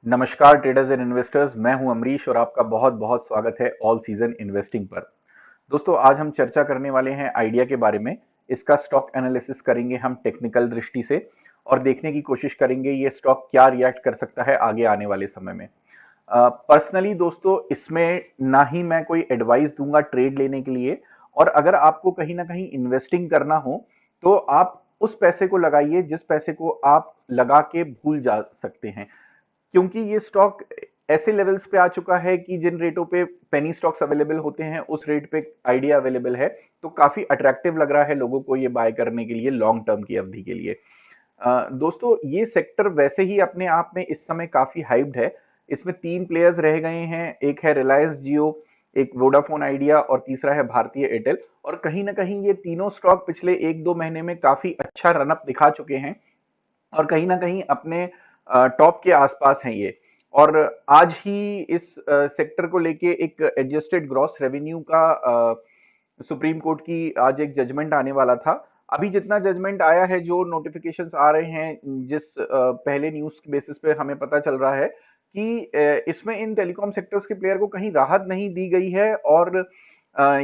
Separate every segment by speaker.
Speaker 1: नमस्कार traders and investors, मैं हूं अमरीश और आपका बहुत बहुत स्वागत है ऑल सीजन इन्वेस्टिंग पर। दोस्तों, आज हम चर्चा करने वाले हैं आइडिया के बारे में। इसका स्टॉक एनालिसिस करेंगे हम टेक्निकल दृष्टि से और देखने की कोशिश करेंगे ये स्टॉक क्या रिएक्ट कर सकता है आगे आने वाले समय में। पर्सनली दोस्तों, इसमें ना ही मैं कोई एडवाइस दूंगा ट्रेड लेने के लिए, और अगर आपको कहीं ना कहीं इन्वेस्टिंग करना हो तो आप उस पैसे को लगाइए जिस पैसे को आप लगा के भूल जा सकते हैं, क्योंकि ये स्टॉक ऐसे लेवल्स पे आ चुका है कि जिन रेटों पे पेनी स्टॉक्स अवेलेबल होते हैं उस रेट पे आइडिया अवेलेबल है। तो काफी अट्रैक्टिव लग रहा है लोगों को ये बाय करने के लिए लॉन्ग टर्म की अवधि के लिए। दोस्तों, ये सेक्टर वैसे ही अपने आप में इस समय काफी हाइप्ड है। इसमें तीन प्लेयर्स रह गए हैं, एक है रिलायंस जियो, एक वोडाफोन आइडिया और तीसरा है भारतीय एयरटेल। और कहीं ना कहीं ये तीनों स्टॉक पिछले एक दो महीने में काफी अच्छा रनअप दिखा चुके हैं और कहीं ना कहीं अपने टॉप के आसपास हैं ये। और आज ही इस सेक्टर को लेके एक एडजस्टेड ग्रॉस रेवेन्यू का सुप्रीम कोर्ट की आज एक जजमेंट आने वाला था। अभी जितना जजमेंट आया है, जो नोटिफिकेशंस आ रहे हैं, जिस पहले न्यूज के बेसिस पे हमें पता चल रहा है कि इसमें इन टेलीकॉम सेक्टर्स के प्लेयर को कहीं राहत नहीं दी गई है। और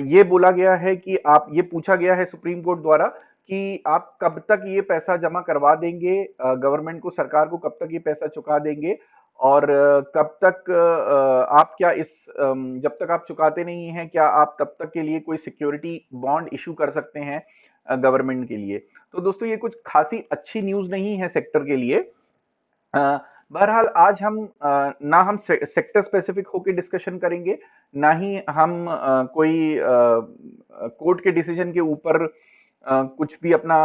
Speaker 1: ये बोला गया है कि आप, ये पूछा गया है सुप्रीम कोर्ट द्वारा कि आप कब तक ये पैसा जमा करवा देंगे गवर्नमेंट को, सरकार को कब तक ये पैसा चुका देंगे, और कब तक आप क्या जब तक आप चुकाते नहीं हैं, क्या आप तब तक के लिए कोई सिक्योरिटी बॉन्ड इशू कर सकते हैं गवर्नमेंट के लिए। तो दोस्तों, ये कुछ खासी अच्छी न्यूज नहीं है सेक्टर के लिए। अ, बहरहाल आज हम ना हम सेक्टर स्पेसिफिक होकर डिस्कशन करेंगे, ना ही हम कोई कोर्ट के डिसीजन के ऊपर कुछ भी अपना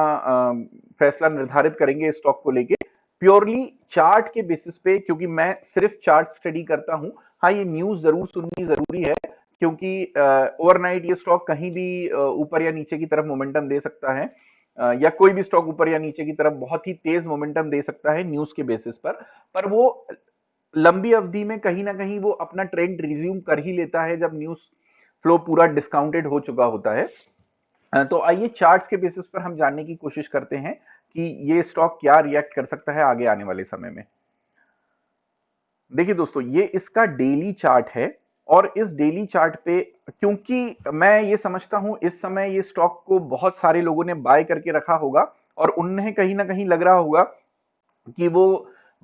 Speaker 1: फैसला निर्धारित करेंगे स्टॉक को लेके। प्योरली चार्ट के बेसिस पे, क्योंकि मैं सिर्फ चार्ट स्टडी करता हूं। हाँ, ये न्यूज जरूर सुननी जरूरी है, क्योंकि ओवरनाइट ये स्टॉक कहीं भी ऊपर या नीचे की तरफ मोमेंटम दे सकता है, या कोई भी स्टॉक ऊपर या नीचे की तरफ बहुत ही तेज मोमेंटम दे सकता है न्यूज के बेसिस पर वो लंबी अवधि में कहीं ना कहीं वो अपना ट्रेंड रिज्यूम कर ही लेता है जब न्यूज फ्लो पूरा डिस्काउंटेड हो चुका होता है। तो आइए चार्ट्स के बेसिस पर हम जानने की कोशिश करते हैं कि ये स्टॉक क्या रिएक्ट कर सकता है आगे आने वाले समय में। देखिए दोस्तों, ये इसका डेली चार्ट है और इस डेली चार्ट पे, क्योंकि मैं ये समझता हूं इस समय ये स्टॉक को बहुत सारे लोगों ने बाय करके रखा होगा और उन्हें कहीं ना कहीं लग रहा होगा कि वो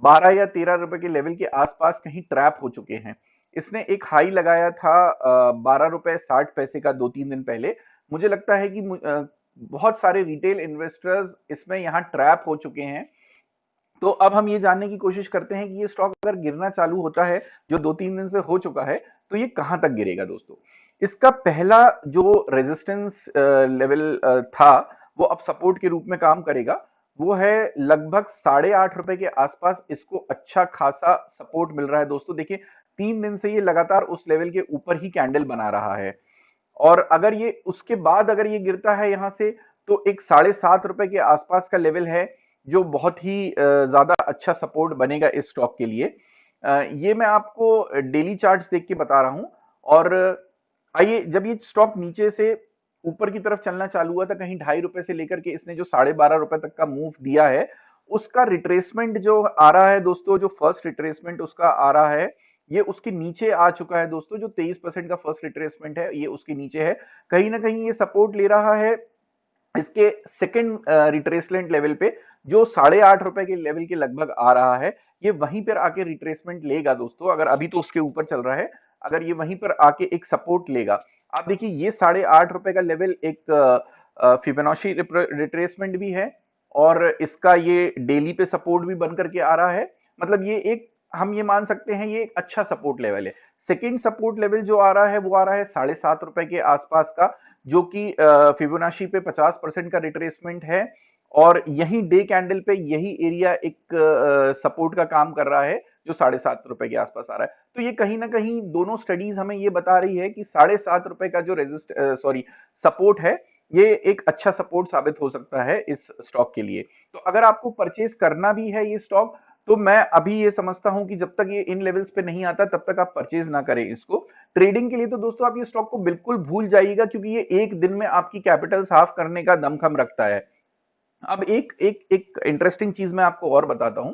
Speaker 1: 12 या 13 रुपए के लेवल के आसपास कहीं ट्रैप हो चुके हैं। इसने एक हाई लगाया था 12 रुपए 60 पैसे का 2-3 दिन पहले। मुझे लगता है कि बहुत सारे रिटेल इन्वेस्टर्स इसमें यहाँ ट्रैप हो चुके हैं। तो अब हम ये जानने की कोशिश करते हैं कि ये स्टॉक अगर गिरना चालू होता है, जो 2-3 दिन से हो चुका है, तो ये कहां तक गिरेगा दोस्तों। इसका पहला जो रेजिस्टेंस लेवल था, वो अब सपोर्ट के रूप में काम करेगा। वो है लगभग 8.5 रुपए के आसपास। इसको अच्छा खासा सपोर्ट मिल रहा है दोस्तों। देखिए, 3 दिन से ये लगातार उस लेवल के ऊपर ही कैंडल बना रहा है, और अगर ये उसके बाद अगर ये गिरता है यहां से, तो एक 7.5 रुपए के आसपास का लेवल है, जो बहुत ही ज्यादा अच्छा सपोर्ट बनेगा इस स्टॉक के लिए। ये मैं आपको डेली चार्ट्स देख के बता रहा हूं। और आइए, जब ये स्टॉक नीचे से ऊपर की तरफ चलना चालू हुआ था, कहीं 2.5 रुपए से लेकर के इसने जो 12.5 रुपए तक का मूव दिया है, उसका रिट्रेसमेंट जो आ रहा है दोस्तों, जो फर्स्ट रिट्रेसमेंट उसका आ रहा है, ये उसके नीचे आ चुका है दोस्तों। जो 23% का फर्स्ट रिट्रेसमेंट है, ये उसके नीचे है। कहीं ना कहीं ये सपोर्ट ले रहा है इसके सेकंड रिट्रेसमेंट लेवल पे, जो 8.5 रुपए के लेवल के लगभग आ रहा है। ये वहीं पर आके रिट्रेसमेंट लेगा दोस्तों, अगर अभी तो उसके ऊपर चल रहा है, अगर ये वहीं पर आके एक सपोर्ट लेगा। आप देखिए, ये 8.5 रुपए का लेवल एक फिबोनाची रिट्रेसमेंट भी है, और इसका ये डेली पे सपोर्ट भी बन करके आ रहा है। मतलब ये एक, हम ये मान सकते हैं ये एक अच्छा सपोर्ट लेवल है। सेकेंड सपोर्ट लेवल जो आ रहा है, वो आ रहा है 7.5 रुपए के आसपास का, जो कि फिबोनाची पे 50% का रिट्रेसमेंट है। और यही डे कैंडल पे यही एरिया एक सपोर्ट का काम कर रहा है, जो 7.5 रुपए के आसपास आ रहा है। तो ये कहीं ना कहीं दोनों स्टडीज हमें ये बता रही है कि 7.5 रुपए का जो सपोर्ट है, ये एक अच्छा सपोर्ट साबित हो सकता है इस स्टॉक के लिए। तो अगर आपको परचेज करना भी है ये स्टॉक, तो मैं अभी ये समझता हूं कि जब तक ये इन लेवल्स पे नहीं आता तब तक आप परचेज ना करें इसको। ट्रेडिंग के लिए तो दोस्तों आप ये स्टॉक को बिल्कुल भूल जाइएगा, क्योंकि ये एक दिन में आपकी कैपिटल साफ करने का दमखम रखता है। अब एक एक एक इंटरेस्टिंग चीज मैं आपको और बताता हूं।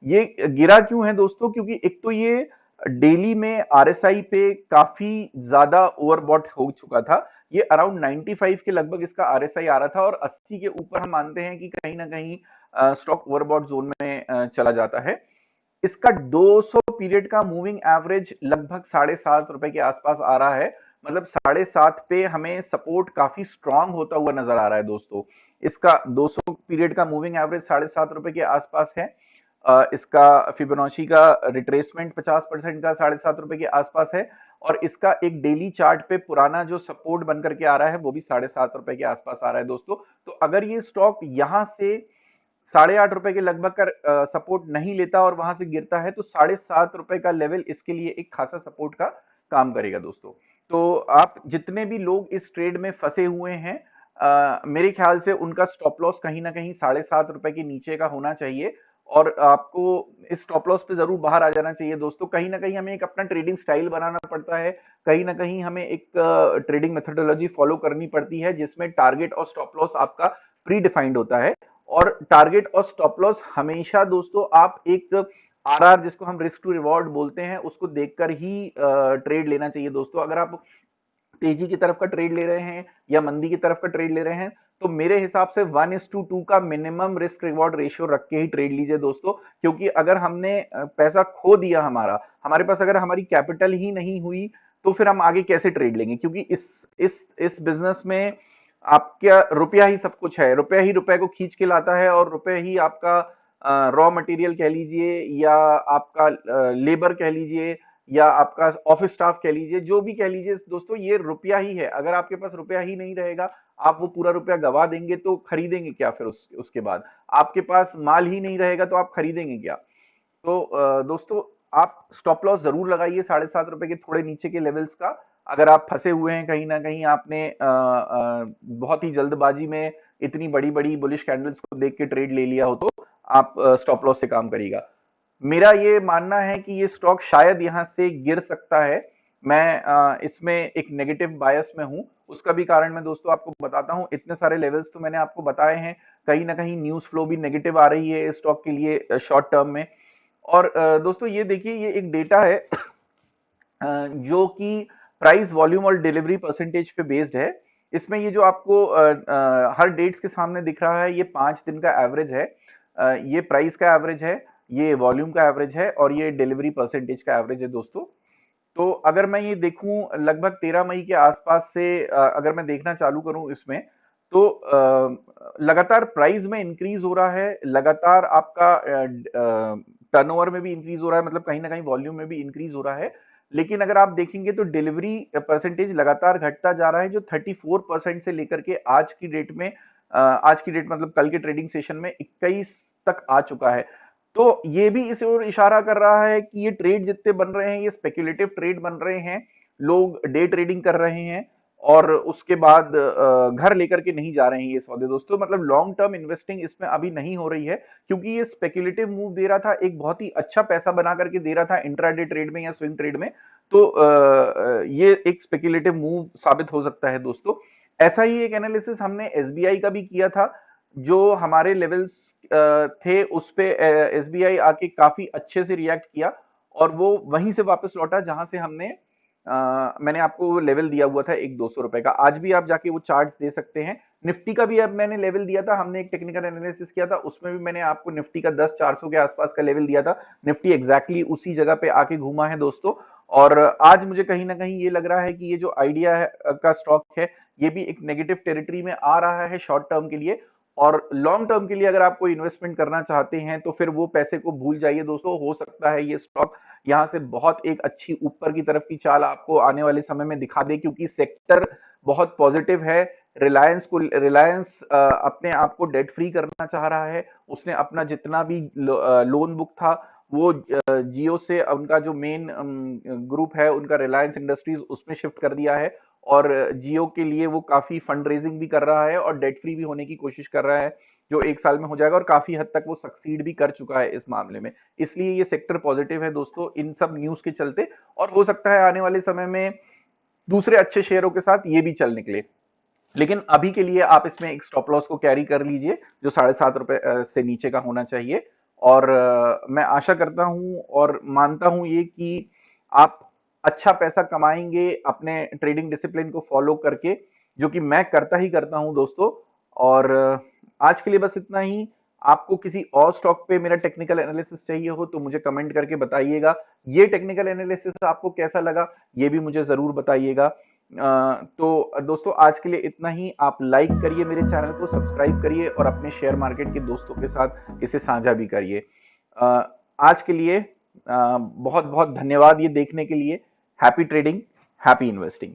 Speaker 1: ये गिरा क्यों है दोस्तों? क्योंकि एक तो ये डेली में आरएसआई पे काफी ज्यादा ओवरबॉट हो चुका था। ये अराउंड 95 के लगभग इसका आरएसआई आ रहा था और 80 के ऊपर हम मानते हैं कि कहीं ना कहीं स्टॉक ओवरबॉट जोन में चला जाता है। इसका 200 पीरियड का मूविंग एवरेज लगभग 7.5 रुपए के आसपास आ रहा है। मतलब 7.5 पे हमें सपोर्ट काफी स्ट्रांग होता हुआ नजर आ रहा है दोस्तों। इसका 200 पीरियड का मूविंग एवरेज 7.5 रुपए के आसपास है। इसका फिबोनाची का रिट्रेसमेंट 50% का 7.5 रुपए के आसपास है। और इसका एक डेली चार्ट पे पुराना जो सपोर्ट बन करके आ रहा है वो भी 7.5 रुपए के आसपास आ रहा है दोस्तों। तो अगर ये स्टॉक यहां से 8.5 रुपए के लगभग का सपोर्ट नहीं लेता और वहां से गिरता है तो 7.5 रुपए का लेवल इसके लिए एक खासा सपोर्ट का काम करेगा दोस्तों। तो आप जितने भी लोग इस ट्रेड में फंसे हुए हैं, मेरे ख्याल से उनका स्टॉप लॉस कहीं ना कहीं 7.5 रुपए के नीचे का होना चाहिए। और आपको इस स्टॉप लॉस पे जरूर बाहर आ जाना चाहिए दोस्तों। कहीं ना कहीं हमें एक अपना ट्रेडिंग स्टाइल बनाना पड़ता है। कहीं ना कहीं हमें एक ट्रेडिंग मेथोडोलॉजी फॉलो करनी पड़ती है जिसमें टारगेट और स्टॉप लॉस आपका प्री डिफाइंड होता है। और टारगेट और स्टॉप लॉस हमेशा दोस्तों आप एक आरआर, जिसको हम रिस्क टू रिवॉर्ड बोलते हैं, उसको देखकर ही ट्रेड लेना चाहिए दोस्तों। अगर आप तेजी की तरफ का ट्रेड ले रहे हैं या मंदी की तरफ का ट्रेड ले रहे हैं तो मेरे हिसाब से 1:2 का मिनिमम रिस्क रिवॉर्ड रेशियो रख के ही ट्रेड लीजिए दोस्तों। क्योंकि अगर हमने पैसा खो दिया, हमारे पास अगर हमारी कैपिटल ही नहीं हुई तो फिर हम आगे कैसे ट्रेड लेंगे? क्योंकि इस बिजनेस में आपका रुपया ही सब कुछ है। रुपया ही रुपए को खींच के लाता है और रुपया ही आपका रॉ मटेरियल कह लीजिए या आपका लेबर कह लीजिए या आपका ऑफिस स्टाफ कह लीजिए, जो भी कह लीजिए दोस्तों, ये रुपया ही है। अगर आपके पास रुपया ही नहीं रहेगा, आप वो पूरा रुपया गवा देंगे तो खरीदेंगे क्या फिर उसके बाद? आपके पास माल ही नहीं रहेगा तो आप खरीदेंगे क्या? तो दोस्तों, आप स्टॉप लॉस जरूर लगाइए 7.5 रुपए के थोड़े नीचे के लेवल्स का। अगर आप फंसे हुए हैं कहीं ना कहीं, आपने बहुत ही जल्दबाजी में इतनी बड़ी बड़ी बुलिश कैंडल्स को देख के ट्रेड ले लिया हो तो आप स्टॉप लॉस से काम करिएगा। मेरा ये मानना है कि ये स्टॉक शायद यहाँ से गिर सकता है। मैं इसमें एक नेगेटिव बायस में हूँ। उसका भी कारण मैं दोस्तों आपको बताता हूँ। इतने सारे लेवल्स तो मैंने आपको बताए हैं। कहीं ना कहीं न्यूज फ्लो भी नेगेटिव आ रही है स्टॉक के लिए शॉर्ट टर्म में। और दोस्तों ये देखिए, ये एक डेटा है जो कि प्राइस वॉल्यूम और डिलीवरी परसेंटेज पे बेस्ड है। इसमें ये जो आपको हर डेट्स के सामने दिख रहा है, ये 5 दिन का एवरेज है। ये प्राइस का एवरेज है, ये वॉल्यूम का एवरेज है और ये डिलीवरी परसेंटेज का एवरेज है दोस्तों। तो अगर मैं ये देखूं लगभग 13 मई के आसपास से अगर मैं देखना चालू करूं इसमें, तो लगातार प्राइस में इंक्रीज हो रहा है, लगातार आपका टर्नओवर में भी इंक्रीज हो रहा है, मतलब कहीं ना कहीं वॉल्यूम में भी इंक्रीज हो रहा है। लेकिन अगर आप देखेंगे तो डिलीवरी परसेंटेज लगातार घटता जा रहा है, जो 34% से लेकर के आज की डेट मतलब कल के ट्रेडिंग सेशन में 21 तक आ चुका है। तो ये भी इस ओर इशारा कर रहा है कि ये ट्रेड जितने बन रहे हैं ये स्पेक्युलेटिव ट्रेड बन रहे हैं। लोग डे ट्रेडिंग कर रहे हैं और उसके बाद घर लेकर के नहीं जा रहे हैं ये सौदे दोस्तों। मतलब लॉन्ग टर्म इन्वेस्टिंग इसमें अभी नहीं हो रही है, क्योंकि ये स्पेक्युलेटिव मूव दे रहा था, एक बहुत ही अच्छा पैसा बना करके दे रहा था इंट्राडे ट्रेड में या स्विंग ट्रेड में। तो ये एक स्पेक्युलेटिव मूव साबित हो सकता है दोस्तों। ऐसा ही एक एनालिसिस हमने एसबीआई का भी किया था। जो हमारे लेवल्स थे उस पे एसबीआई आके काफी अच्छे से रिएक्ट किया और वो वहीं से वापस लौटा जहां से मैंने आपको वो लेवल दिया हुआ था एक 200 रुपए का। आज भी आप जाके वो चार्ट्स दे सकते हैं। निफ्टी का भी अब मैंने लेवल दिया था, हमने एक टेक्निकल एनालिसिस किया था, उसमें भी मैंने आपको निफ्टी का 10,400 के आसपास का लेवल दिया था। निफ्टी एग्जैक्टली उसी जगह पे आके घूमा है दोस्तों। और आज मुझे कहीं ना कहीं ये लग रहा है कि ये जो आइडिया है का स्टॉक है, ये भी एक नेगेटिव टेरिटरी में आ रहा है शॉर्ट टर्म के लिए। और लॉन्ग टर्म के लिए अगर आप कोई इन्वेस्टमेंट करना चाहते हैं तो फिर वो पैसे को भूल जाइए दोस्तों। हो सकता है ये स्टॉक यहाँ से बहुत एक अच्छी ऊपर की तरफ की चाल आपको आने वाले समय में दिखा दे, क्योंकि सेक्टर बहुत पॉजिटिव है। रिलायंस अपने आप को डेट फ्री करना चाह रहा है। उसने अपना जितना भी लोन बुक था वो जियो से उनका जो मेन ग्रुप है उनका रिलायंस इंडस्ट्रीज उसमें शिफ्ट कर दिया है। और जियो के लिए वो काफी फंड रेजिंग भी कर रहा है और डेट फ्री भी होने की कोशिश कर रहा है, जो 1 साल में हो जाएगा। और काफी हद तक वो सक्सीड भी कर चुका है इस मामले में। इसलिए ये सेक्टर पॉजिटिव है दोस्तों इन सब न्यूज के चलते। और हो सकता है आने वाले समय में दूसरे अच्छे शेयरों के साथ ये भी चल निकले। लेकिन अभी के लिए आप इसमें एक स्टॉप लॉस को कैरी कर लीजिए जो 7.5 रुपए से नीचे का होना चाहिए। और मैं आशा करता हूं और मानता हूं ये कि आप अच्छा पैसा कमाएंगे अपने ट्रेडिंग डिसिप्लिन को फॉलो करके, जो कि मैं करता ही करता हूं दोस्तों। और आज के लिए बस इतना ही। आपको किसी और स्टॉक पे मेरा टेक्निकल एनालिसिस चाहिए हो तो मुझे कमेंट करके बताइएगा। ये टेक्निकल एनालिसिस आपको कैसा लगा ये भी मुझे जरूर बताइएगा। तो दोस्तों आज के लिए इतना ही। आप लाइक करिए, मेरे चैनल को सब्सक्राइब करिए और अपने शेयर मार्केट के दोस्तों के साथ इसे साझा भी करिए। आज के लिए बहुत बहुत धन्यवाद ये देखने के लिए। Happy trading, happy investing.